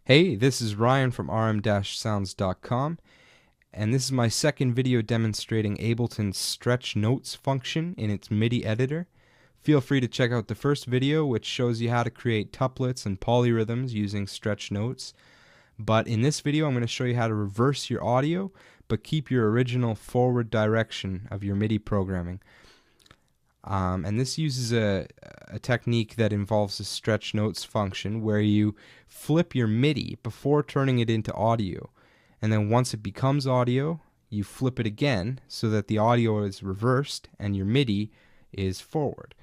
Hey, this is Ryan from rm-sounds.com, and this is my second video demonstrating Ableton's stretch notes function in its MIDI editor. Feel free to check out the first video, which shows you how to create tuplets and polyrhythms using stretch notes. But in this video, I'm going to show you how to reverse your audio, but keep your original forward direction of your MIDI programming. And this uses a technique that involves a stretch notes function where you flip your MIDI before turning it into audio. And then once it becomes audio, you flip it again so that the audio is reversed and your MIDI is forward.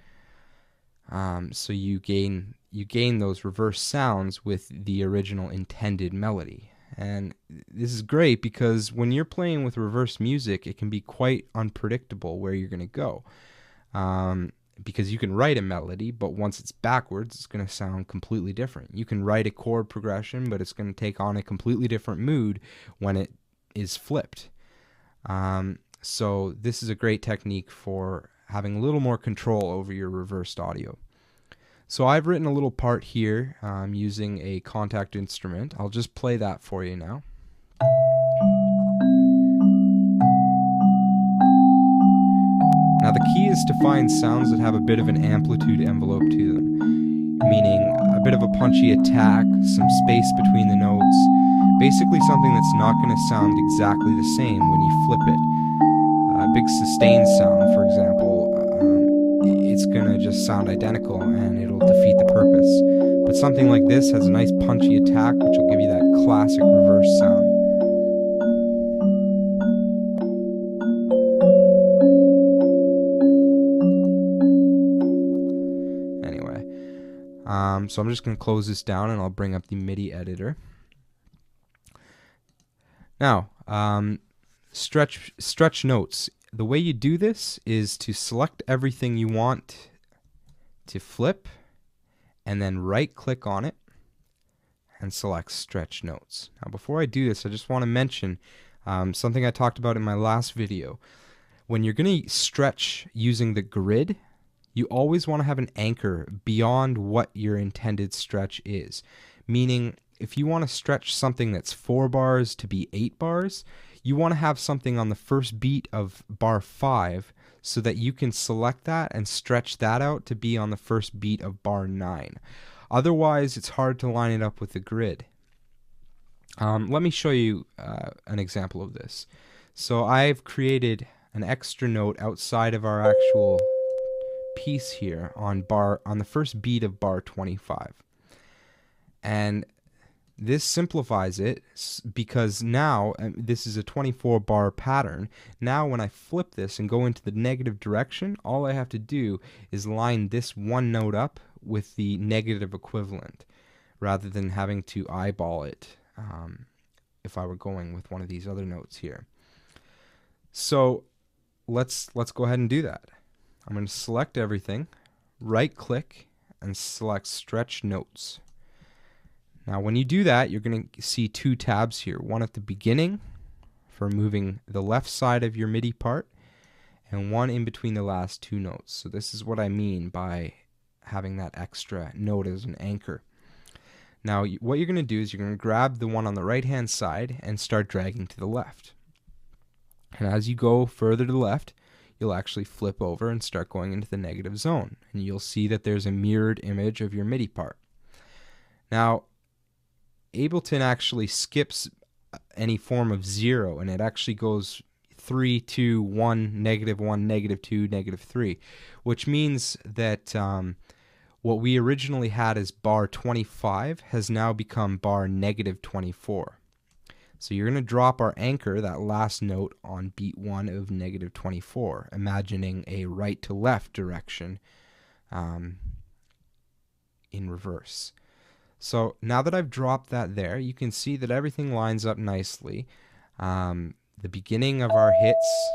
So you gain those reverse sounds with the original intended melody. And this is great because when you're playing with reverse music, it can be quite unpredictable where you're going to go. Because you can write a melody, but once it's backwards, it's going to sound completely different. You can write a chord progression, but it's going to take on a completely different mood when it is flipped. So this is a great technique for having a little more control over your reversed audio. So I've written a little part here using a contact instrument. I'll just play that for you now. Now the key is to find sounds that have a bit of an amplitude envelope to them, meaning a bit of a punchy attack, some space between the notes, basically something that's not going to sound exactly the same when you flip it. A big sustain sound, for example, it's going to just sound identical and it'll defeat the purpose. But something like this has a nice punchy attack which will give you that classic reverse sound. So I'm just going to close this down and I'll bring up the MIDI editor. Now, stretch notes. The way you do this is to select everything you want to flip and then right click on it and select stretch notes. Now before I do this, I just want to mention something I talked about in my last video. When you're going to stretch using the grid, you always want to have an anchor beyond what your intended stretch is. Meaning, if you want to stretch something that's 4 bars to be 8 bars, you want to have something on the first beat of bar 5 so that you can select that and stretch that out to be on the first beat of bar 9. Otherwise, it's hard to line it up with the grid. Let me show you an example of this. So I've created an extra note outside of our actual piece here on the first beat of bar 25, and this simplifies it because now this is a 24 bar pattern. Now when I flip this and go into the negative direction, all I have to do is line this one note up with the negative equivalent rather than having to eyeball it if I were going with one of these other notes here. So let's go ahead and do that. I'm going to select everything, right click, and select stretch notes. Now when you do that, you're going to see 2 tabs here. One at the beginning for moving the left side of your MIDI part, and one in between the last 2 notes. So this is what I mean by having that extra note as an anchor. Now what you're going to do is you're going to grab the one on the right hand side and start dragging to the left. And as you go further to the left, you'll actually flip over and start going into the negative zone. And you'll see that there's a mirrored image of your MIDI part. Now, Ableton actually skips any form of 0, and it actually goes 3, 2, 1, -1, -2, -3, which means that what we originally had as bar 25 has now become bar -24. So you're going to drop our anchor, that last note, on beat 1 of -24, imagining a right to left direction in reverse. So now that I've dropped that there, you can see that everything lines up nicely. The beginning of our hits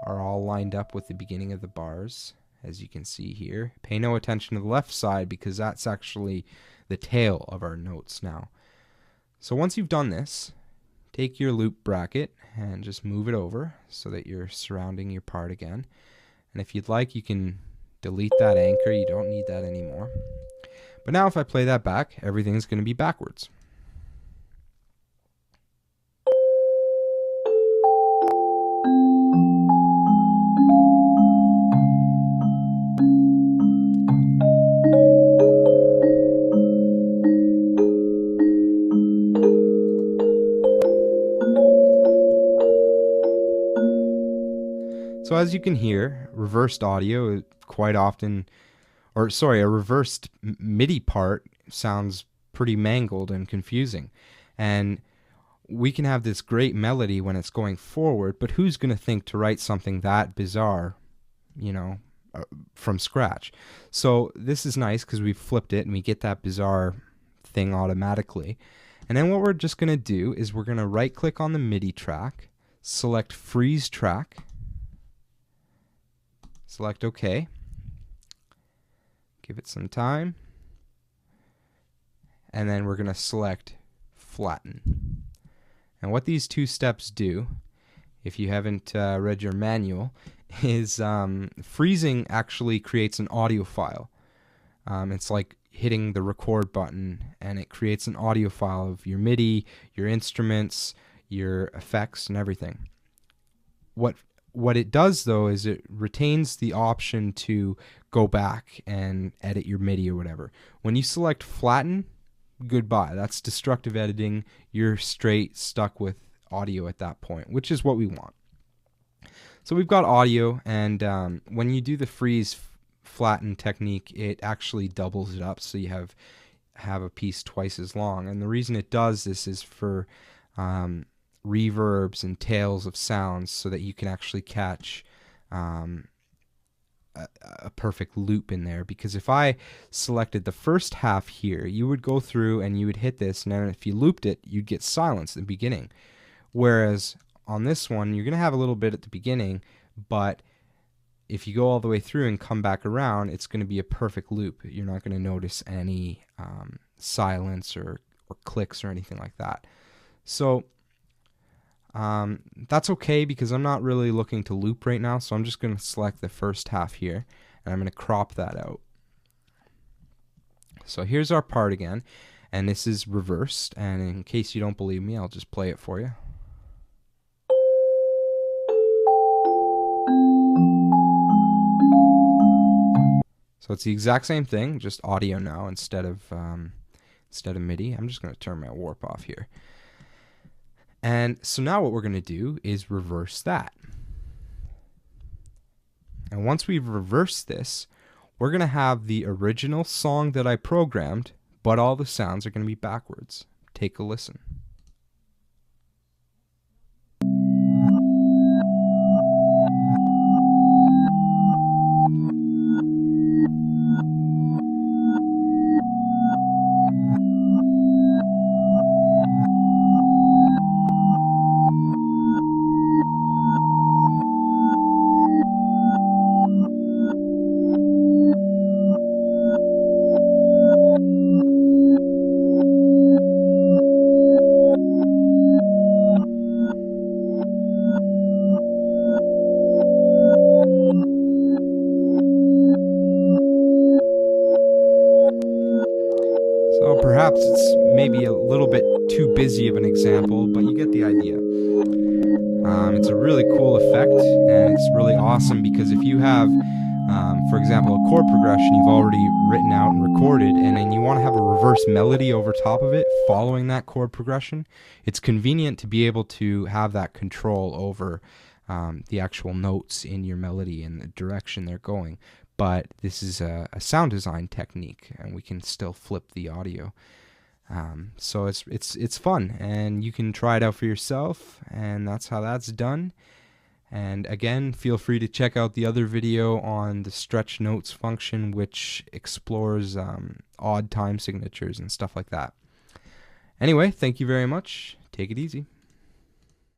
are all lined up with the beginning of the bars, as you can see here. Pay no attention to the left side because that's actually the tail of our notes now. So once you've done this, take your loop bracket and just move it over so that you're surrounding your part again. And if you'd like, you can delete that anchor. You don't need that anymore. But now if I play that back, everything's going to be backwards. So as you can hear, reversed audio quite often, or sorry, a reversed MIDI part sounds pretty mangled and confusing. And we can have this great melody when it's going forward, but who's going to think to write something that bizarre, you know, from scratch? So this is nice because we've flipped it and we get that bizarre thing automatically. And then what we're just going to do is we're going to right click on the MIDI track, select freeze track, select OK, give it some time, and then we're going to select flatten. And what these two steps do, if you haven't read your manual, is freezing actually creates an audio file. It's like hitting the record button, and it creates an audio file of your MIDI, your instruments, your effects, and everything. What it does, though, is it retains the option to go back and edit your MIDI or whatever. When you select flatten, goodbye. That's destructive editing. You're straight stuck with audio at that point, which is what we want. So we've got audio, and when you do the freeze flatten technique, it actually doubles it up, so you have a piece twice as long. And the reason it does this is for reverbs and tails of sounds, so that you can actually catch a perfect loop in there. Because if I selected the first half here, you would go through and you would hit this, and then if you looped it, you'd get silence at the beginning. Whereas on this one, you're going to have a little bit at the beginning, but if you go all the way through and come back around, it's going to be a perfect loop. You're not going to notice any silence or clicks or anything like that. So that's okay, because I'm not really looking to loop right now, so I'm just going to select the first half here, and I'm going to crop that out. So here's our part again, and this is reversed, and in case you don't believe me, I'll just play it for you. So it's the exact same thing, just audio now instead of MIDI. I'm just going to turn my warp off here. And so now what we're going to do is reverse that. And once we've reversed this, we're going to have the original song that I programmed, but all the sounds are going to be backwards. Take a listen. So perhaps it's maybe a little bit too busy of an example, but you get the idea. It's a really cool effect, and it's really awesome because if you have, for example, a chord progression you've already written out and recorded, and then you want to have a reverse melody over top of it following that chord progression, it's convenient to be able to have that control over the actual notes in your melody and the direction they're going. But this is a sound design technique, and we can still flip the audio. So it's fun, and you can try it out for yourself, and that's how that's done. And again, feel free to check out the other video on the stretch notes function, which explores odd time signatures and stuff like that. Anyway, thank you very much. Take it easy.